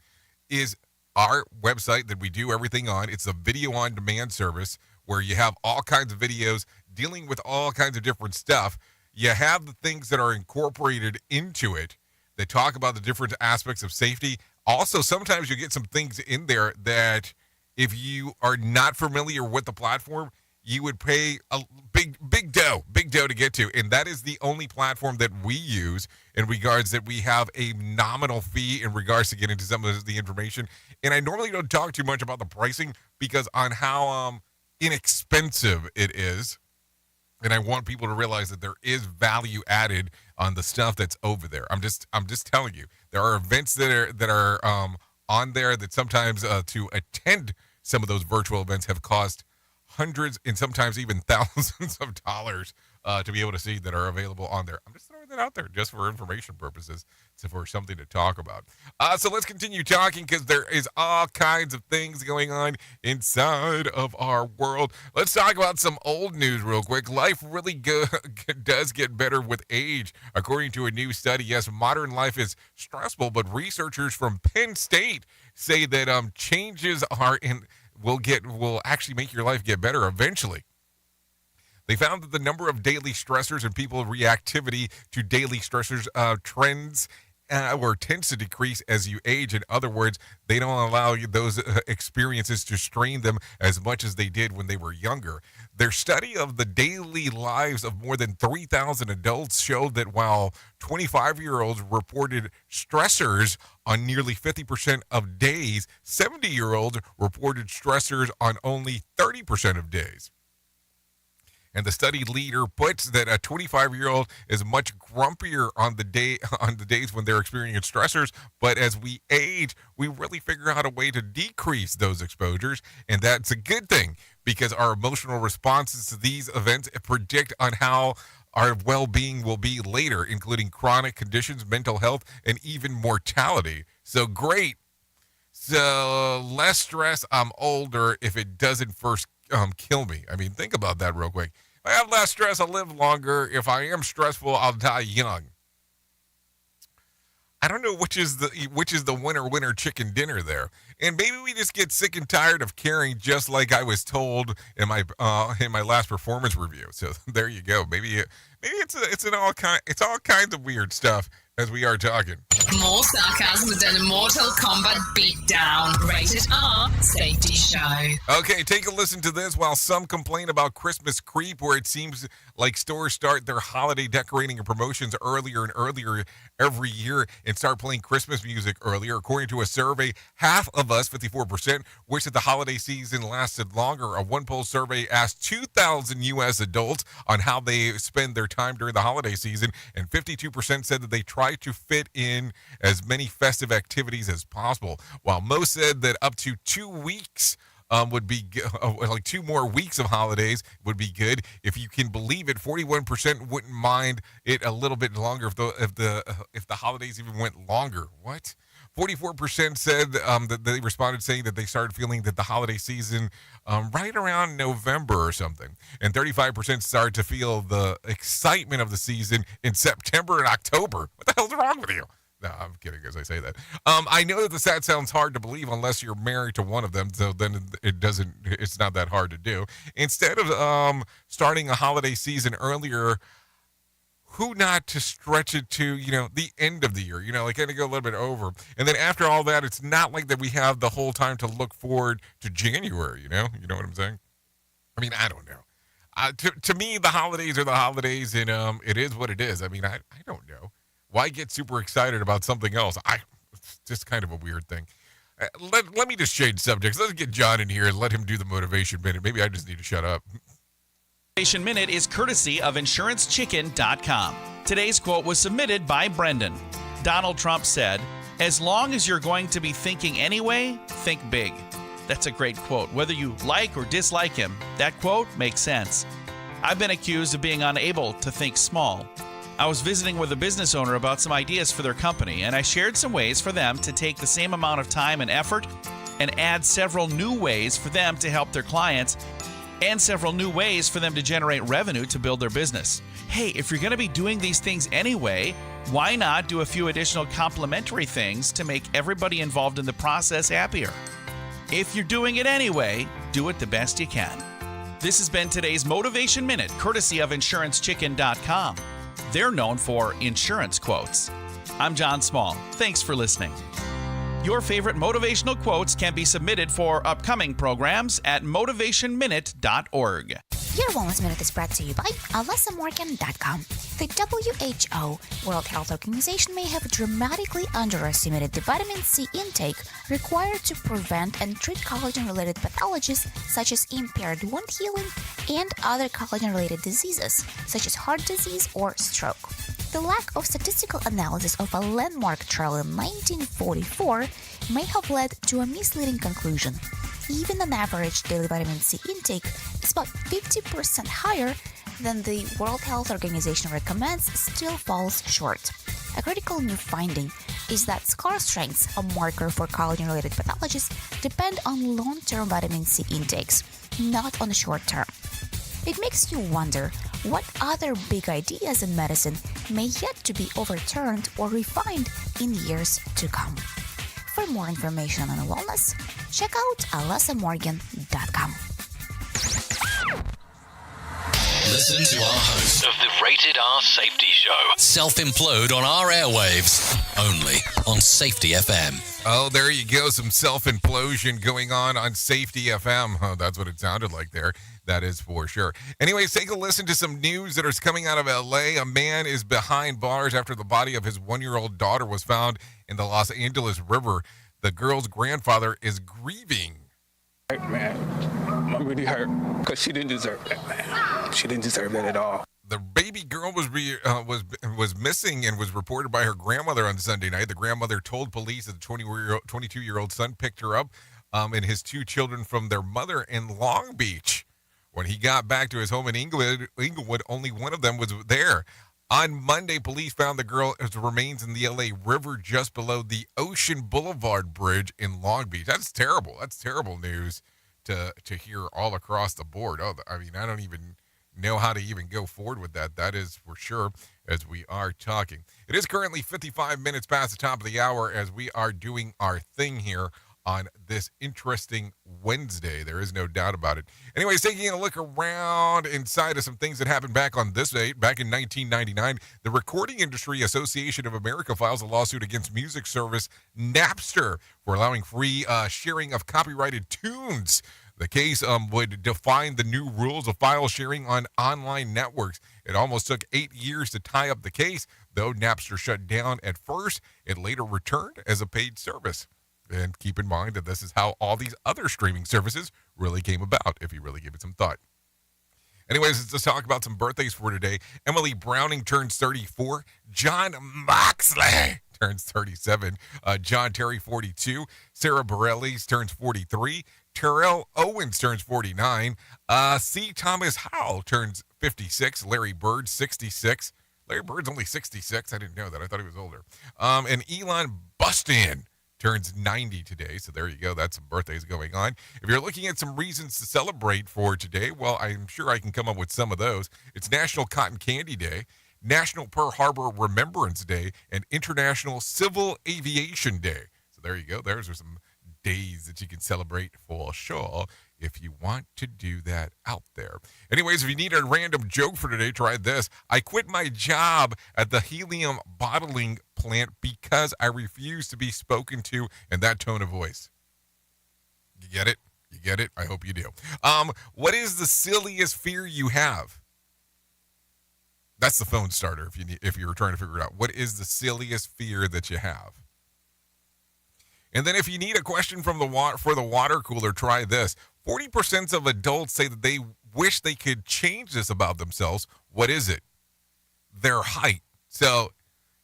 is our website that we do everything on. It's a video on demand service where you have all kinds of videos dealing with all kinds of different stuff. You have the things that are incorporated into it that talk about the different aspects of safety. Also, sometimes you get some things in there that if you are not familiar with the platform, you would pay a big dough to get to. And that is the only platform that we use in regards that we have a nominal fee in regards to getting to some of the information. And I normally don't talk too much about the pricing because on how inexpensive it is. And I want people to realize that there is value added on the stuff that's over there. I'm just telling you, there are events that are on there that sometimes to attend some of those virtual events have cost hundreds and sometimes even thousands of dollars to be able to see that are available on there. I'm just throwing that out there just for information purposes, so for something to talk about. So let's continue talking because there is all kinds of things going on inside of our world. Let's talk about some old news real quick. Life really does get better with age. According to a new study, yes, modern life is stressful, but researchers from Penn State say that changes will actually make your life get better eventually. They found that the number of daily stressors and people's reactivity to daily stressors trends or tends to decrease as you age. In other words, they don't allow you those experiences to strain them as much as they did when they were younger. Their study of the daily lives of more than 3,000 adults showed that while 25-year-olds reported stressors on nearly 50% of days, 70-year-olds reported stressors on only 30% of days. And the study leader puts that a 25-year-old is much grumpier on the days when they're experiencing stressors. But as we age, we really figure out a way to decrease those exposures, and that's a good thing because our emotional responses to these events predict on how our well-being will be later, including chronic conditions, mental health, and even mortality. So great. So less stress. I'm older if it doesn't first kill me. I mean, think about that real quick. If I have less stress, I'll live longer. If I am stressful, I'll die young. I don't know which is the winner chicken dinner there. And maybe we just get sick and tired of caring, just like I was told in my last performance review. So there you go. Maybe it's all kinds of weird stuff as we are talking. More sarcasm than a Mortal Kombat beatdown. Rated R Safety Show. Okay, take a listen to this. While some complain about Christmas creep, where it seems like stores start their holiday decorating and promotions earlier and earlier every year and start playing Christmas music earlier. According to a survey, half of us, 54%, wish that the holiday season lasted longer. A one-poll survey asked 2,000 U.S. adults on how they spend their time during the holiday season, and 52% said that they try to fit in as many festive activities as possible, while most said that up to 2 weeks would be like 2 more weeks of holidays would be good. If you can believe it, 41% wouldn't mind it a little bit longer if the holidays even went longer. What? 44% said that they responded saying that they started feeling that the holiday season right around November or something. And 35% started to feel the excitement of the season in September and October. What the hell's wrong with you? No, I'm kidding as I say that. I know that the stat sounds hard to believe unless you're married to one of them, so then it's not that hard to do. Instead of starting a holiday season earlier, who not to stretch it to, the end of the year, like kind of go a little bit over. And then after all that, it's not like that we have the whole time to look forward to January, you know what I'm saying? I mean, I don't know. To me, the holidays are the holidays, and it is what it is. I mean, I don't know. Why get super excited about something else? It's just kind of a weird thing. Let me just change subjects. Let's get John in here and let him do the Motivation Minute. Maybe I just need to shut up. Motivation Minute is courtesy of InsuranceChicken.com. Today's quote was submitted by Brendan. Donald Trump said, "As long as you're going to be thinking anyway, think big." That's a great quote. Whether you like or dislike him, that quote makes sense. I've been accused of being unable to think small. I was visiting with a business owner about some ideas for their company, and I shared some ways for them to take the same amount of time and effort and add several new ways for them to help their clients and several new ways for them to generate revenue to build their business. Hey, if you're going to be doing these things anyway, why not do a few additional complementary things to make everybody involved in the process happier? If you're doing it anyway, do it the best you can. This has been today's Motivation Minute, courtesy of InsuranceChicken.com. They're known for insurance quotes. I'm John Small. Thanks for listening. Your favorite motivational quotes can be submitted for upcoming programs at motivationminute.org. Your Wellness Minute is brought to you by AlysaMorgan.com. The WHO, World Health Organization, may have dramatically underestimated the vitamin C intake required to prevent and treat collagen-related pathologies such as impaired wound healing and other collagen-related diseases such as heart disease or stroke. The lack of statistical analysis of a landmark trial in 1944 may have led to a misleading conclusion. Even an average daily vitamin C intake is about 50% higher than the World Health Organization recommends still falls short. A critical new finding is that scar strengths, a marker for collagen-related pathologies, depend on long-term vitamin C intakes, not on the short term. It makes you wonder what other big ideas in medicine may yet to be overturned or refined in years to come. For more information on wellness, check out AlysaMorgan.com. listen to our host of the Rated R Safety Show self-implode on our airwaves, only on Safety FM. Oh, there you go. Some self-implosion going on Safety FM. Oh, that's what it sounded like there. That is for sure. Anyways, take a listen to some news that is coming out of L.A. A man is behind bars after the body of his 1-year-old daughter was found in the Los Angeles River. The girl's grandfather is grieving. Man, I'm really hurt because she didn't deserve that, man. She didn't deserve that at all. The baby girl was missing and was reported by her grandmother on Sunday night. The grandmother told police that the 22-year-old son picked her up and his 2 children from their mother in Long Beach. When he got back to his home in Inglewood, only one of them was there. On Monday, police found the girl's remains in the L.A. River just below the Ocean Boulevard Bridge in Long Beach. That's terrible. That's terrible news to hear all across the board. Oh, I mean, I don't even know how to even go forward with that. That is for sure as we are talking. It is currently 55 minutes past the top of the hour as we are doing our thing here on this interesting Wednesday. There is no doubt about it. Anyways, taking a look around inside of some things that happened back on this date. Back in 1999, the Recording Industry Association of America files a lawsuit against music service Napster for allowing free sharing of copyrighted tunes. The case would define the new rules of file sharing on online networks. It almost took 8 years to tie up the case, though Napster shut down at first. It later returned as a paid service. And keep in mind that this is how all these other streaming services really came about, if you really give it some thought. Anyways, let's talk about some birthdays for today. Emily Browning turns 34. John Moxley turns 37. John Terry, 42. Sarah Bareilles turns 43. Terrell Owens turns 49. C. Thomas Howell turns 56. Larry Bird, 66. Larry Bird's only 66. I didn't know that. I thought he was older. And Elon Bustin turns 90 today. So there you go. That's some birthdays going on. If you're looking at some reasons to celebrate for today, well, I'm sure I can come up with some of those. It's National Cotton Candy Day, National Pearl Harbor Remembrance Day, and International Civil Aviation Day. So there you go. There's some days that you can celebrate for sure if you want to do that out there. Anyways, if you need a random joke for today, try this. I quit my job at the helium bottling plant because I refuse to be spoken to in that tone of voice. You get it? You get it? I hope you do. What is the silliest fear you have? That's the phone starter if you're trying to figure it out. What is the silliest fear that you have? And then if you need a question from the water cooler, try this. 40% of adults say that they wish they could change this about themselves. What is it? Their height. So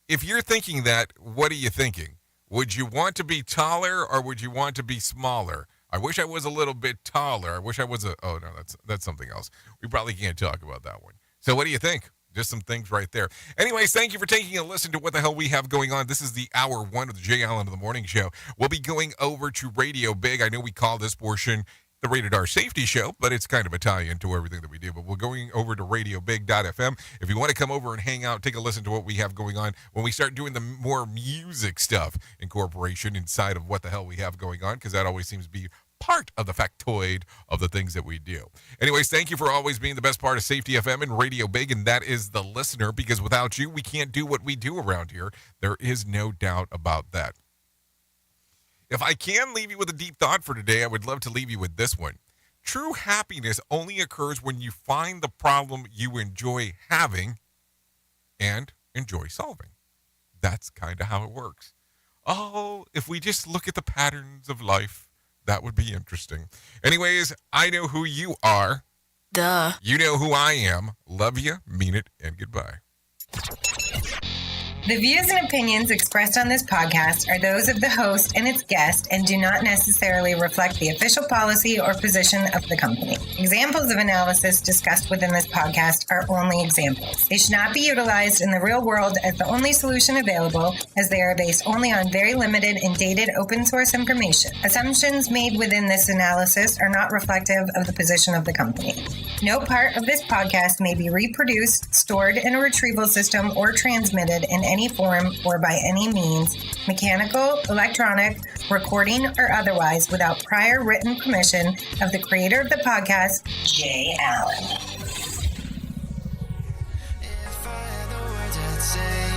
if you're thinking that, what are you thinking? Would you want to be taller or would you want to be smaller? I wish I was a little bit taller. I wish I was oh no, that's something else. We probably can't talk about that one. So what do you think? Just some things right there. Anyways, thank you for taking a listen to what the hell we have going on. This is the hour 1 of the Jay Allen of the Morning Show. We'll be going over to Radio Big. I know we call this portion the Rated R Safety Show, but it's kind of Italian to everything that we do. But we're going over to radiobig.fm. If you want to come over and hang out, take a listen to what we have going on when we start doing the more music stuff incorporation inside of what the hell we have going on, because that always seems to be part of the factoid of the things that we do. Anyways, thank you for always being the best part of Safety FM and Radio Big, and that is the listener, because without you, we can't do what we do around here. There is no doubt about that. If I can leave you with a deep thought for today, I would love to leave you with this one. True happiness only occurs when you find the problem you enjoy having and enjoy solving. That's kind of how it works. Oh, if we just look at the patterns of life, that would be interesting. Anyways, I know who you are. Duh. You know who I am. Love you, mean it, and goodbye. The views and opinions expressed on this podcast are those of the host and its guest and do not necessarily reflect the official policy or position of the company. Examples of analysis discussed within this podcast are only examples. They should not be utilized in the real world as the only solution available, as they are based only on very limited and dated open source information. Assumptions made within this analysis are not reflective of the position of the company. No part of this podcast may be reproduced, stored in a retrieval system, or transmitted in any form or by any means, mechanical, electronic, recording, or otherwise, without prior written permission of the creator of the podcast, Jay Allen. say